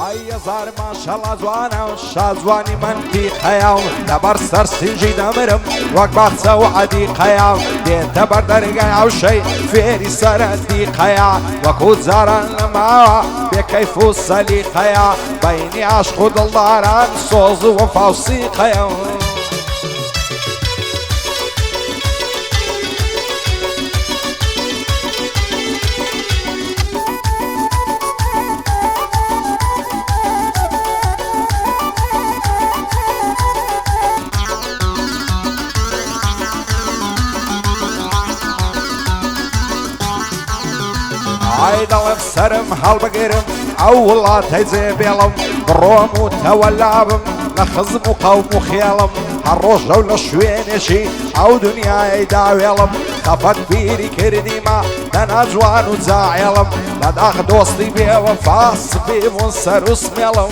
ئای هەزار ماشەڵا جوانە و شازوانی من دیقەیە و لەبەر سەر سینجی دەمرم وەک باخچە و عەدیقەیە و دێتە بەر دەرگای عەوشەی فێری سەرە دیقەیە وەکو جاران لەماوە بێکەیف و سەلیقەیە بەینی عاشق و دڵداران سۆز و وەفا و سیقەیە ئای دەڵێم سەرم هەڵبگرم ئەو وڵاتەی جێبێڵم بڕۆم و تەوەلابم لە خزم و قەوم و خێڵم هەر ڕۆژە و لە شوێنێکی ئەو دنیای داوێڵم خەفەت بیری کردیمە دەنا جوان و جاعێڵم لە داخ دۆستی بێوەفا سپی بوون سەر و سمێڵم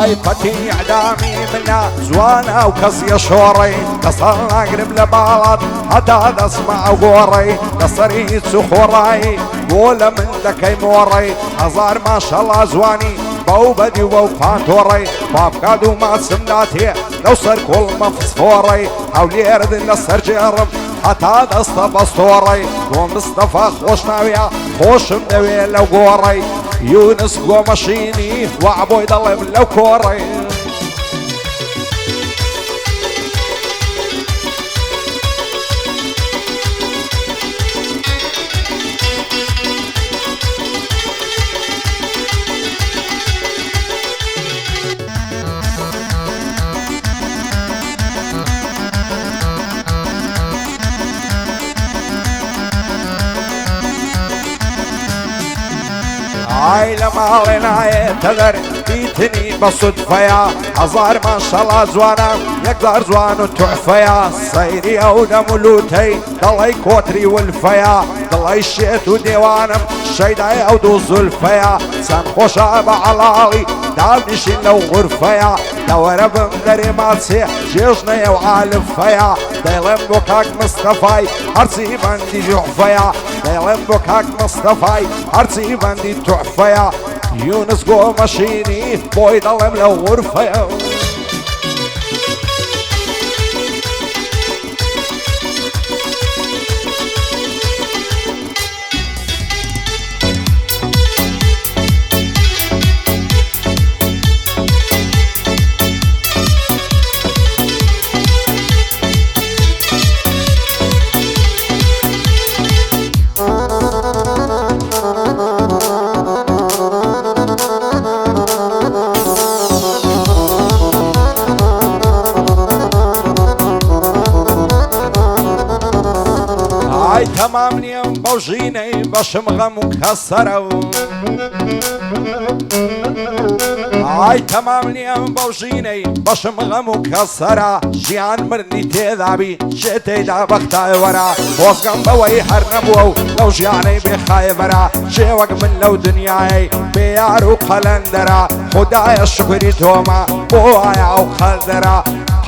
ئای پەتی ئەعدامی منە جوانە و کەسیە شۆڕەی دەسەڵ ناگرم لە باڵات هەتا دەسمە ئەو گۆڕەی لەسەری هیچ و خۆڕایی بۆ لە من دەکەی مۆڕەی هەزار ماشەڵا جوانی بەو بەدی و بەو پانتۆڕەی پاپکات و ماچم ناتێ لەو سەر کوڵمە فسفۆڕەی هەولێردن لەسەر جێڕم هەتا دەستە بەستۆڕەی بۆ مستەفا خۆشناویە خۆشم دەوێ لەو گۆڕەی یونس گۆمەشینی وەعبۆی دەڵێم لەو کۆڕەی ئای لە ماڵێ نایێتە دەر بیتنی بە سودفەیە هەزار ماشەڵا جوانە یەکدار جوان و توحفەیە سەیری ئەو دەمولوتەی دەڵی کۆتری ولفەیە دڵی شێت و دێوانم شەیدای ئەو دوو زولفەیە چەند خۆشە بە عەڵاڵی دابنیشین لەو غورفەیە لەوەرە بم دەرێ ماچێ جێژنەیە و عالفەیە دەیڵێم بۆ کاک مستەفای هەرچی بەندی جوحفەیە دەیڵێم بۆ کاک مستەفای هەرچی بەندی توحفەیە یونس گۆمەشینی بۆی دەڵێم لەو غورفەیە تەمام نییەم بەو ژینەی بەشم غەم و کەسەرە و ئای تەمام نییەم بەو ژینەی بەشم غەم و کەسەرە ژیان مردنی تێدابی شێتەیدا بەختایوەرە خۆزگەم بەوەی هەر نەبووە و لەو ژیانەی بێخایەبەرە شێوەک من لەو دنیای بێیار و قەلەندەرە خودایە شکری تۆمە بۆ ئایا ئەو قەلدەرە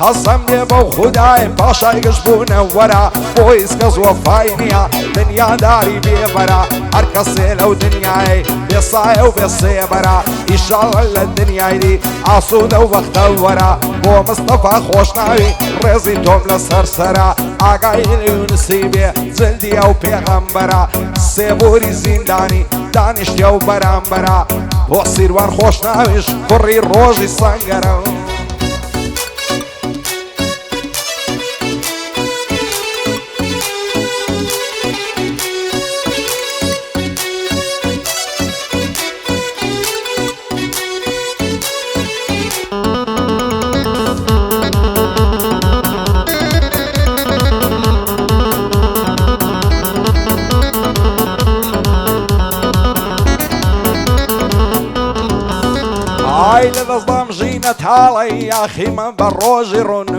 قەسەم لێ بەو خودای پاشای گشت بوونە وەرە بۆ هیچ کەس وەفای نییە دنیاداری بێبەرە هەر کەسێ لەو دنیای بێسایە و بێسێبەرە ئیشاڵە لە دنیایری ئاسوودە و بەختە وەرە بۆ مستەفا خۆشناوی ڕێزی تۆم لە سەرسەرە ئاگای یونسی بێ جلدی ئەو پێغەمبەرە سێبووری زیندانی دانیشتە و بەرامبەرە بۆ سیروان خۆشناویش کوڕی ڕۆژی سەنگەرە ئای لە دەستدام ژینە تاڵی یاخیمە بە ڕۆژی ڕوون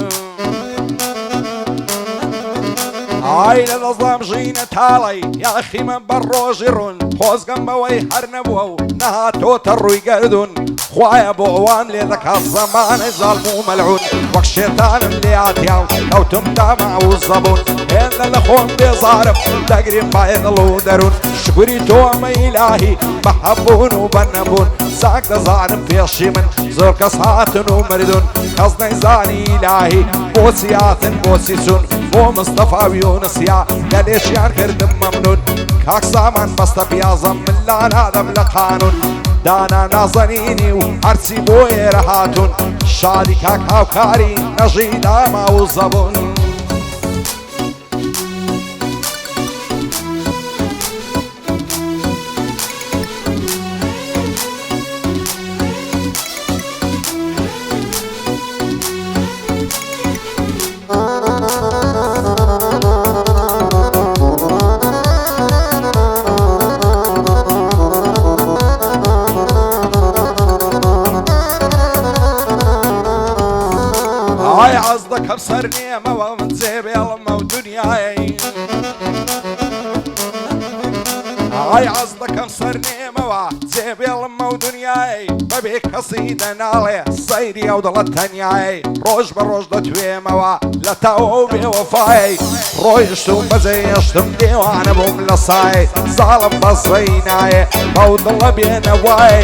ئای لە دەزڵام ژینە تاڵی یاخی من بە ڕۆژی ڕوون خۆزگەم بەوەی هەر نەبووە و نەهاتۆتە ڕووی گەردون خوایە بۆ ئەوان لێ دەکات زەمانەی زاڵم و مەلعون وەک شێتانم لێ هاتیاو کەوتم داما و زەبوون هێندە لە خۆم بێزارم دەگریم بایە دڵ و دەروون شکوری تۆمە ئیلاهی بە هەبوون و بە نەبوون ساک دەزانم پێشی من زۆر کەس هاتن و مردون کەس نەیزانی ئیلاهی بۆچی هاتن بۆچی چوون بۆ مستەفا و یونسیا لە لێشیان کردم مەمنون کاک سامان بەستە پیازەم من لا نادەم لە قانون دانا نازەنینی و هەرچی بۆ ئێرە هاتون شادی کاک هاوکاری نەژی داما و زەبوون عزدەکەم سەر نێمەوە من جێبێڵمە و دنیای ئای عزدەکەم سەر نێمەوە جێبێڵمە و دنیای بەبێ کەسی دەناڵێ سەیری ئەو دڵە تەنیایی ڕۆژ بە ڕۆژ دەتوێمەوە لە تاوە و بێوەفایی ڕۆیشتم بەجێهێشتم دێوانە بووم لە سای زاڵم بەسەی نایێ بەو دڵە بێنەوای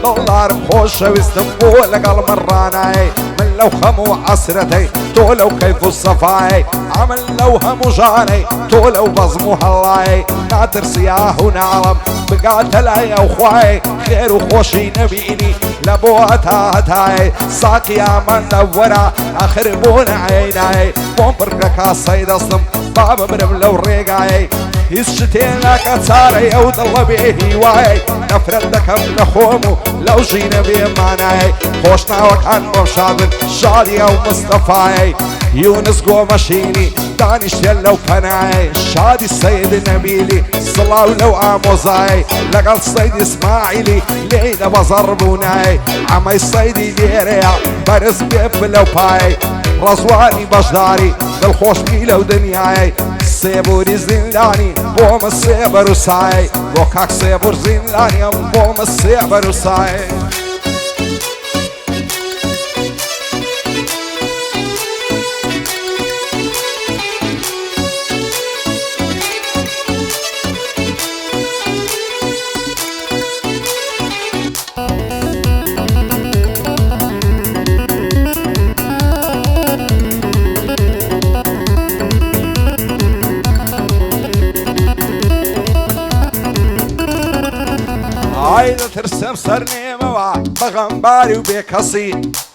دڵدارم خۆشەویستم بۆ لەگەڵ من ڕانایی من لەو هەموو عەسرەتەی تۆ لەو کەیف و سەفایی عەمل لەو هەموو ژانەی تۆ لەو بەزم و هەڵایی ناترسیا و ناڵم بگاتە لای ئەو خوای خێر و خۆشی نەبینی لە بۆ هەتا هەتای ساقیا من لەوەرە ئاخر بۆ نەعینایی بۆم پڕکە کاسەی دەستم با بمرم لەو ڕێگایی هیچ شتێ ناکە چارەی ئەو دڵە بێ هیوای نەفرەت دەکەم لە خۆم و لەو ژینە بێمانایی خۆشناوەکان بۆم شادن شادی ئەو مستەفای یونس گۆمەشینی دانیشتێن لەو پەنای شادی سەید نەبیلی سڵاو لەو ئامۆزای لەگەڵ سەید ئیسماعیلی لێیدە بەزەڕ بوونای ئەمەی سەیدی لێرەیە بەرز بێ لەو پای ڕەزوانی بەشداری دڵخۆشمی لەو دنیای سێبوری زیندانی بۆمە سێبەر و سای بۆ کاک سێبور زیندانیم بۆمە سێبەر و سای ئای دەترسم سەر نێمەوە بەغەمباری و بێکەسی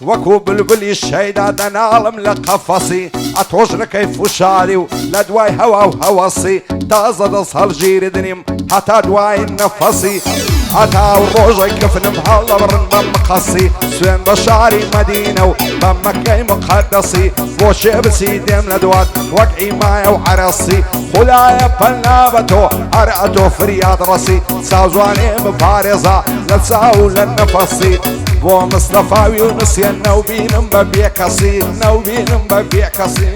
وەکو بلبلی شەیدا دەناڵم لە قەفەسی ئەتۆژنەکەی فوشاری و لە دوای هەوا و هەوەسی تازە دەست هەڵگیردنیم هەتا دوای نەفەسی هەتا و ڕۆژەی کفنم هەڵدەبڕن بە مقەسی سوێن بە شاری مەدینە و بە مەکەی مقەدەسی بۆ شێ بچی دێم لە دوات وەک ئیمایە و عەرەسی خولایە پەنا بە تۆ هەر ئەتۆ فریاد ڕەسی چاوجوانێ بپارێزە لە چاو لە نەفەسی بۆ مستەفا و یونسیە نەوبینم بە بێکەسی نەوبینم بە بێکەسی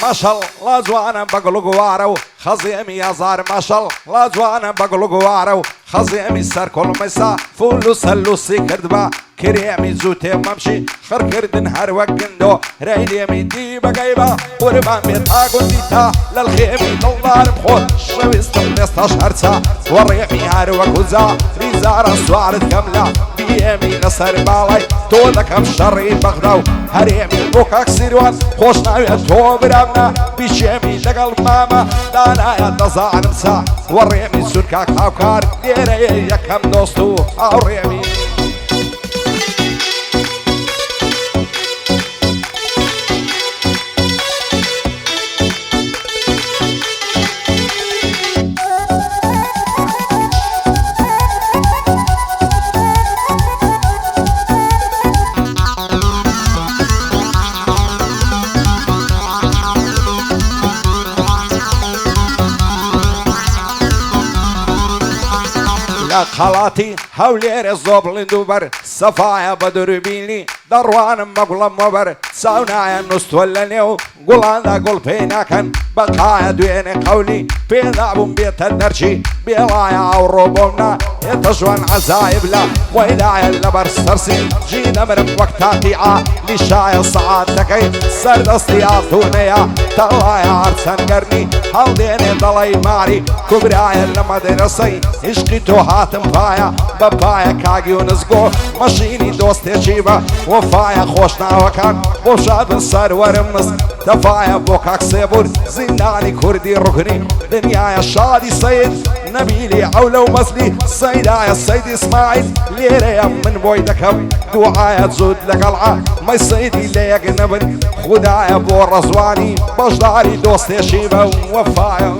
مەشەڵ لا جوانە بەگوڵ و گوارە و خەزیێمی هەزار مەشەڵ لا جوانە بەگوڵ و گوارە و خەزیێمی سەر کۆڵمەیسا فول و سەلوسی کرد بە كريمي زوتي ممشي خركردن هروك جندو ريليمي دي بقايبة وربان بيطا قنديتا للخيمي لله بخور شويستم 15 ساعة وريمي هروك وزا ريزارة سوارد كاملة بيمي نصر بالاي تودك بشري بغداو هريمي بوكاك سيروان خوشنا ويتو برامنا بيشيمي لقل ماما دانا يدزا نمسا وريمي سركاك هاوكار ديري يكم دوستو او ريمي يا خالاتي هولير الزوبل دوبر صفايا بدر بيني دروان مقلم مبر ساونا نستولنيو قولان ذا قول فينا كان بقايا دوين قولي بيضعبون بيت النرشي بيضايا وروبونا يتجوان عزايب لا ويدايا اللبر سرسي جينا من وقتا قيعة لشايا صعادتكي سرد استياثونيا تلايا عرسان قرني هالديني ضلي ماري كبرايا المدرسي اشقيتو هاتم فايا بابايا كاقي ونزقو ماشيني دوستي شيبا وفايا خوشنا وكان وشاب سر ورمنس تفايا بوكاك سيبور زناني كردي ركني دنيايا شادي سيد نبيلي عولو مسلي سيدايا السيد اسماعيل ليريا من بويدكم دعايا تزود لقلعة ما سيدي ليك نبن خدايا بو الرزواني بجداري دوستي شيبا وفايا